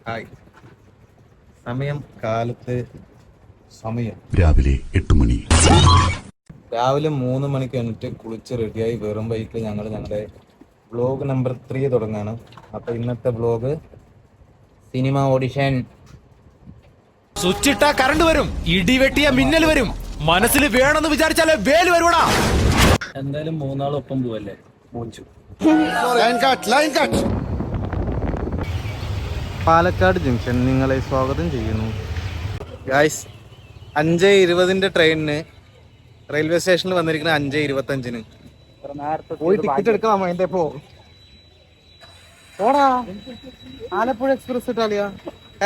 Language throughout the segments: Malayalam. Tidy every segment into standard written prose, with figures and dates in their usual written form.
ഹായ്. സമയം രാവിലെ 8 മണി. രാവിലെ 3 മണിക്ക് എണീറ്റ് കുളിച്ച് റെഡിയായി വെറും വൈകിട്ട് ഞങ്ങളുടെ വ്ലോഗ് നമ്പർ 3 തുടങ്ങാണ്. അപ്പോൾ ഇന്നത്തെ വ്ലോഗ് സിനിമ ഓഡിഷൻ. സ്വിച്ച് ഇട്ടാ കറണ്ട് വരും, ഇടി വെട്ടിയ മിന്നൽ വരും, മനസ്സിൽ വേണമെന്ന് വിചാരിച്ചാലേ വേല് വരുവടാ. എന്തായാലും മൂന്നാളൊപ്പം പോവല്ലേ? മൂഞ്ചു. പാലക്കാട് ജംഗ്ഷൻ നിങ്ങളെ സ്വാഗതം ചെയ്യുന്നു. ഗായ്സ്, 5:20 ട്രെയിനിന് റെയിൽവേ സ്റ്റേഷനിൽ വന്നിരിക്കുന്നത് 5:25. പോയി ടിക്കറ്റ് എടുക്കാം. അതിന്റെ പോടാ. ആലപ്പുഴ എക്സ്പ്രസ് ഇട്ടാലിയ,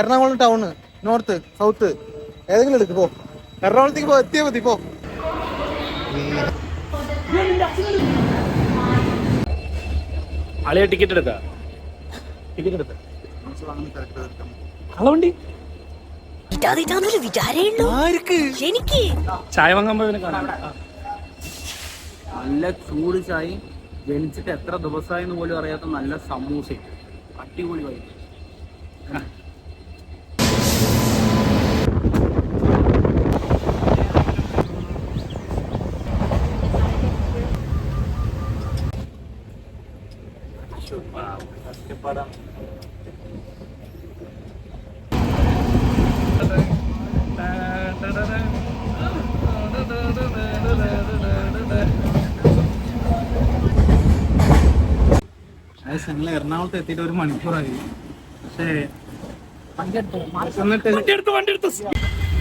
എറണാകുളം ടൗണ്, നോർത്ത്, സൗത്ത് ഏതെങ്കിലും എടുക്ക്. പോ, എറണാകുളത്തേക്ക് പോ, എത്തിയാ മതി. പോ. ആളിയെ ടിക്കറ്റ് എടുക്ക. ടിക്കറ്റ് എടുത്ത കളവണ്ടി ചായ വാങ്ങാൻ പോയവനെ കാണാം. നല്ല ചൂട് ചായ ജനിച്ചിട്ട് എത്ര ദിവസമായെന്ന് പോലും അറിയാത്ത നല്ല സമൂസ, അടിപൊളി വൈകി. കഷ്ടപ്പാടാ. ഞങ്ങൾ എറണാകുളത്ത് എത്തിയിട്ട് 1 മണിക്കൂറായി. പക്ഷേ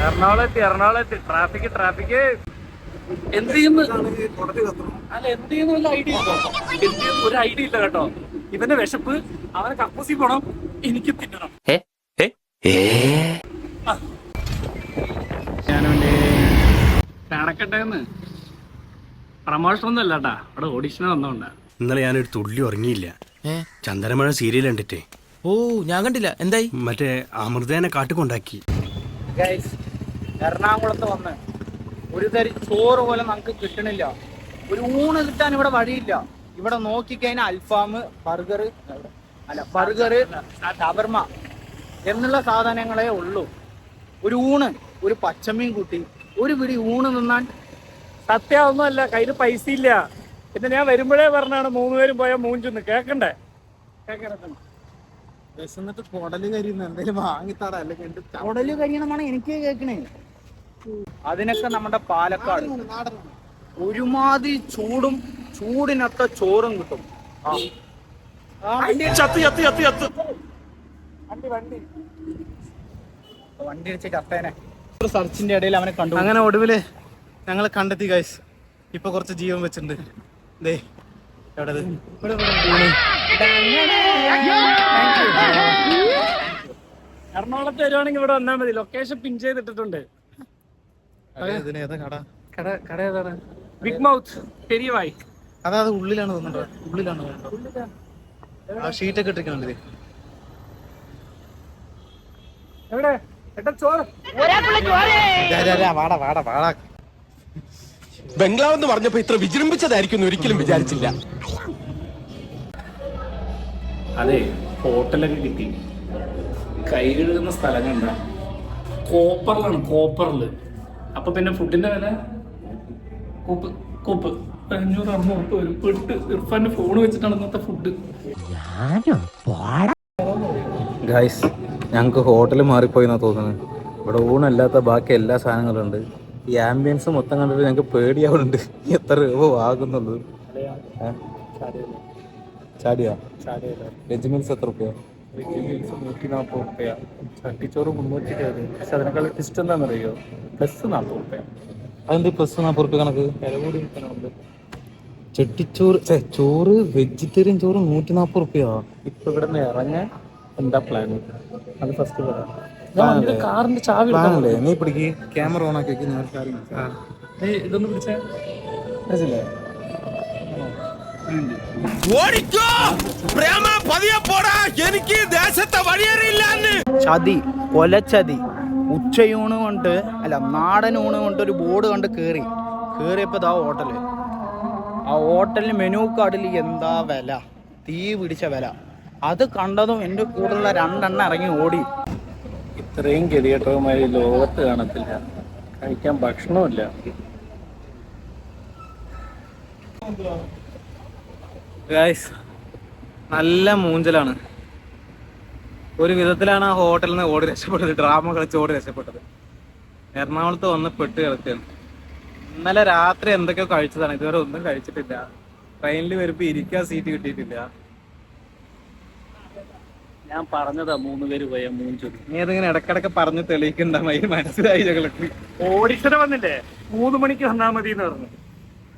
എറണാകുളത്ത് ട്രാഫിക് എന്ത് ചെയ്യുന്നു? അല്ല, എന്ത് ചെയ്യുന്ന ഒരു ഐഡിയ ഇല്ല. എന്ത് ചെയ്യുന്ന ഒരു ഐഡിയ ഇല്ല കേട്ടോ. ഇവന്റെ വിശപ്പ്, അവനെ കക്കൂസി പോണം, എനിക്ക് തിന്നണം. ഞാനവന്റെ കണക്കട്ടെന്ന് പ്രമോഷൻ ഒന്നും അല്ല കേട്ടാ, അവിടെ ഓഡിഷൻ വന്നോണ്ടാ. ഇന്നലെ ഞാനൊരു തുള്ളി ഉറങ്ങിയില്ല. ചന്ദനമഴ സീരിയൽ കണ്ടിട്ടേ. ഓ, ഞാൻ കണ്ടില്ല. എന്തായി? മറ്റേ അമൃതേനെ കാട്ടിക്കൊണ്ടാക്കി. എറണാകുളത്ത് വന്ന് ഒരു തരി ചോറ് പോലെ നമുക്ക് കിട്ടണില്ല. ഒരു ഊണ് കിട്ടാൻ ഇവിടെ വഴിയില്ല. ഇവിടെ നോക്കിക്കഴിഞ്ഞാൽ അൽഫാം, ബർഗർ, ഷവർമ എന്നുള്ള സാധനങ്ങളേ ഉള്ളൂ. ഒരു ഊണ്, ഒരു പച്ചമീൻ കൂട്ടി, ഒരു പിടി ഊണ് നിന്നാൻ സത്യമൊന്നുമല്ല. കയ്യിൽ പൈസ ഇല്ല. പിന്നെ ഞാൻ വരുമ്പോഴേ പറഞ്ഞാണ് 3 പേരും പോയാൽ മൂഞ്ചുന്ന്. കേക്കണ്ടേ? വിശന്നിട്ട് കുടല് കരിയുന്ന എന്തെങ്കിലും വാങ്ങിത്താടാ. അല്ലെങ്കിൽ കുടല് കരിയണമെന്നാണ് എനിക്ക് കേൾക്കണേ. അതിനൊക്കെ നമ്മുടെ പാലക്കാട് ഒരുമാതിരി ചൂടിനൊത്ത ചോറും കിട്ടും. വണ്ടി അടിച്ച ചത്തേനെ. സർച്ചിന്റെ ഇടയിൽ അവനെ കണ്ടു. അങ്ങനെ ഒടുവില് ഞങ്ങൾ കണ്ടെത്തി ഗൈസ്. ഇപ്പൊ കുറച്ച് ജീവൻ വെച്ചിട്ടുണ്ട്. ദേ എവിടെ എറണാകുളത്ത് വരുവാണെങ്കിൽ ഇവിടെ വന്നാൽ മതി. ലൊക്കേഷൻ പിൻ ചെയ്തിട്ടിട്ടുണ്ട്. കട ഏതാണ്? Big mouth Periyavayi. അതായത് ഉള്ളിലാണ് തോന്നുന്നത്. ഉള്ളിലാണ് ആ ഷീറ്റൊക്കെ ഇട്ടിരിക്കുന്നുണ്ട്. എവിടെ ചോറ്? വാടാ. ബംഗ്ലാവ് എന്ന് പറഞ്ഞപ്പോ ഇത്ര വിജൃംഭിച്ചതായിരിക്കും ഒരിക്കലും വിചാരിച്ചില്ല. അതെ, ഹോട്ടലൊക്കെ കിട്ടി. കൈ കഴുകുന്ന സ്ഥലം കണ്ട കോപ്പറില്. അപ്പൊ പിന്നെ ഫുഡിന്റെ വില കൂപ്പ് 500-600 വരും. പെട്ട് ഇർഫാന്റെ ഫോൺ വെച്ചിട്ടാണ് ഇന്നത്തെ ഫുഡ്. ഗൈസ്, ഞങ്ങൾക്ക് ഹോട്ടൽ മാറിപ്പോയിന്നാ തോന്നുന്നത്. ഇവിടെ ഊണല്ലാത്ത ബാക്കി എല്ലാ സാധനങ്ങളും ഉണ്ട്. ഈ ആംബിയൻസ് മൊത്തം കണ്ടിട്ട് ഞങ്ങൾക്ക് പേടിയാവുന്നുണ്ട്. എത്ര രൂപ ആകുന്നുള്ളത്? ചാടിയാ വെജ് മീൽസ് എത്ര രൂപ? 140 രൂപ. ചട്ടിച്ചോറ് 320. പക്ഷെ അതിനേക്കാൾ ടിസ്റ്റ് എന്താണെന്നറിയോ? +40 രൂപ. അതെന്ത് +40 രൂപ കണക്ക്? വില കൂടി നിൽക്കുന്നുണ്ട്. ചട്ടിച്ചോറ് ചോറ് വെജിറ്റേറിയൻ ചോറ് 140 രൂപയാ. ഇപ്പൊ ഇവിടെ നിന്ന് ഇറങ്ങാൻ എന്താ പ്ലാൻ? അത് ഫസ്റ്റ് പറയാം. കാറിന്റെ ചാവി നീ പിടിക്ക്. ക്യാമറ ഓൺ ആക്കി ഇതൊന്ന് പിടിച്ചേ. ചതി, കൊലച്ചതി. ഉച്ചയൂണ് കൊണ്ട് അല്ല, നാടൻ ഊണ് കൊണ്ട് ഒരു ബോർഡ് കണ്ട് കേറിയപ്പോ ഇതാ ഹോട്ടല്. ആ ഹോട്ടലിന് മെനു കാർഡിൽ എന്താ വില, തീ പിടിച്ച വില. അത് കണ്ടതും എൻ്റെ കൂടെയുള്ള 2 എണ്ണം ഇറങ്ങി ഓടി. ഇത്രയും ഗതികെട്ടവന്മാര് ലോകത്ത് കാണത്തില്ല. കഴിക്കാൻ ഭക്ഷണമില്ല. ഗൈസ്, നല്ല മൂഞ്ചലാണ്. ഒരു വിധത്തിലാണ് ആ ഹോട്ടലിൽ നിന്ന് ഓടി രക്ഷപ്പെട്ടത്. ഡ്രാമ കളിച്ച് ഓടി രക്ഷപ്പെട്ടത്. എറണാകുളത്ത് വന്ന് പെട്ട് കിടക്കുകയാണ്. ഇന്നലെ രാത്രി എന്തൊക്കെയോ കഴിച്ചതാണ്, ഇതുവരെ ഒന്നും കഴിച്ചിട്ടില്ല. ട്രെയിനിൽ വരുമ്പോൾ ഇരിക്കാൻ സീറ്റ് കിട്ടിയിട്ടില്ല. ഞാൻ പറഞ്ഞതാ 3 പേര് പോയ മൂഞ്ചു. നീ അതിങ്ങനെ ഇടക്കിടക്ക് പറഞ്ഞ് തെളിയിക്കണ്ടായി, മനസ്സിലായി ഞങ്ങൾക്ക്. ഓഡിഷന് വന്നില്ലേ, 3 മണിക്ക് വന്നാൽ മതി എന്ന് പറഞ്ഞു.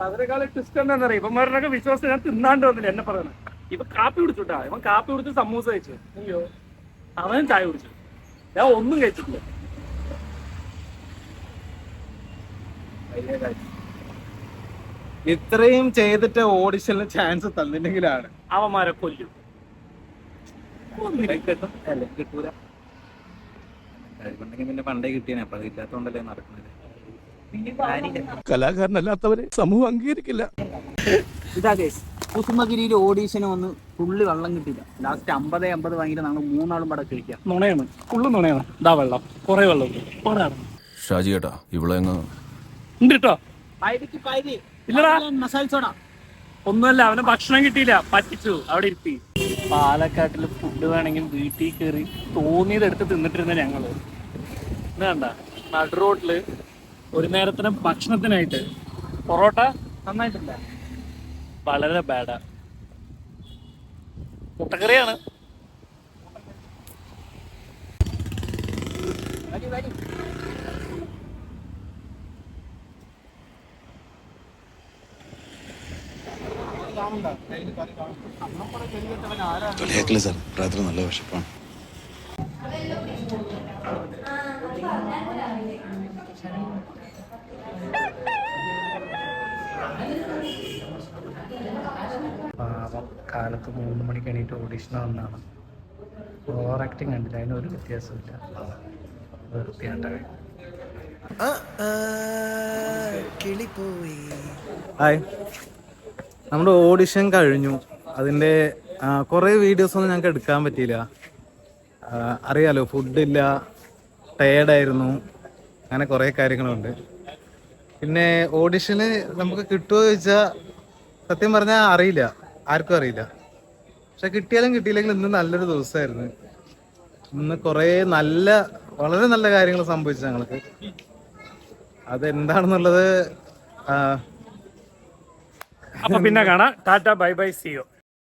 അതിനേക്കാളും ട്വിസ്റ്റ് എന്താണെന്നറിയാം, ഇവന്മാരുടെയൊക്കെ വിശ്വാസം ഞാൻ തിന്നാണ്ട് വന്നില്ല. എന്നെ പറയുന്നത് ഇവ കാപ്പി കുടിച്ചുട്ടാ. ഇവൻ കാപ്പി കുടിച്ച് സമൂസ കഴിച്ചു. അയ്യോ, അവനും ചായ കുടിച്ചു. ഞാൻ ഒന്നും കഴിച്ചിട്ടില്ല. ഇത്രയും ചെയ്തിട്ട് ഓഡിഷന് ചാൻസ് തന്നില്ലെങ്കിലാണ് അവന്മാരെ കൊല്ലും. കിട്ടൂല. കഴിവുണ്ടെങ്കിൽ പിന്നെ പണ്ടേ കിട്ടിയാണ്. അപ്പൊ അത് ഇല്ലാത്തോണ്ടല്ലേ നടക്കുന്നത്. കലാകാരനല്ലാത്തവരെ സമൂഹം അംഗീകരിക്കില്ല. ഇതാ കേസ്, കുസുമഗിരിയിൽ ഓഡീഷന് വന്ന് ഫുള്ള് വെള്ളം കിട്ടിയില്ല. ലാസ്റ്റ് 50 വാങ്ങിയിട്ട് ഞങ്ങൾ 3 ആളും പടം കഴിക്കാം. നുണയാണ്, ഫുള്ള് നുണയാണ്. ഇതാ വെള്ളം, കുറെ വെള്ളം ഷാജി ചേട്ടാ, ഇവിടെ ഉണ്ട് കേട്ടോ. ഇല്ലടാ, മസാല സോഡ ഒന്നുമല്ല. അവന് ഭക്ഷണം കിട്ടിയില്ല, പറ്റിച്ചു. അവിടെ ഇരുത്തി. പാലക്കാട്ടില് ഫുഡ് വേണമെങ്കിൽ വീട്ടിൽ കയറി തോന്നിയതെടുത്ത് തിന്നിട്ടിരുന്ന ഞങ്ങള് ഇത് കണ്ട നടു റോഡില് ഒരു നേരത്തിന് ഭക്ഷണത്തിനായിട്ട് പൊറോട്ട നന്നായിട്ടില്ല, വളരെ ബാഡാ. മുട്ടക്കറിയാണ്. സാർ, രാത്രി നല്ല വിശപ്പാണ്. കാലത്ത് 3 മണിക്ക് എണീറ്റ് ഓഡീഷൻ വന്നാണ്. ഓവർ ആക്ടിങ് കണ്ടില്ല, അതിനൊരു വ്യത്യാസമില്ല. വൃത്തിയായിട്ടാണ്. ഹായ്, നമ്മുടെ ഓഡിഷൻ കഴിഞ്ഞു. അതിൻ്റെ കുറേ വീഡിയോസൊന്നും ഞങ്ങൾക്ക് എടുക്കാൻ പറ്റിയില്ല. അറിയാലോ, ഫുഡില്ല, ടയേർഡായിരുന്നു, അങ്ങനെ കുറേ കാര്യങ്ങളുണ്ട്. പിന്നെ ഓഡിഷന് നമുക്ക് കിട്ടുമോ ചോദിച്ചാൽ സത്യം പറഞ്ഞാൽ അറിയില്ല, ആർക്കും അറിയില്ല. പക്ഷെ കിട്ടിയാലും കിട്ടിയില്ലെങ്കിലും ഇന്ന് നല്ലൊരു ദിവസമായിരുന്നു. ഇന്ന് കുറേ വളരെ നല്ല കാര്യങ്ങൾ സംഭവിച്ചു ഞങ്ങൾക്ക്. അതെന്താണെന്നുള്ളത് അപ്പൊ പിന്നെ കാണാം. Tata, bye bye, see U.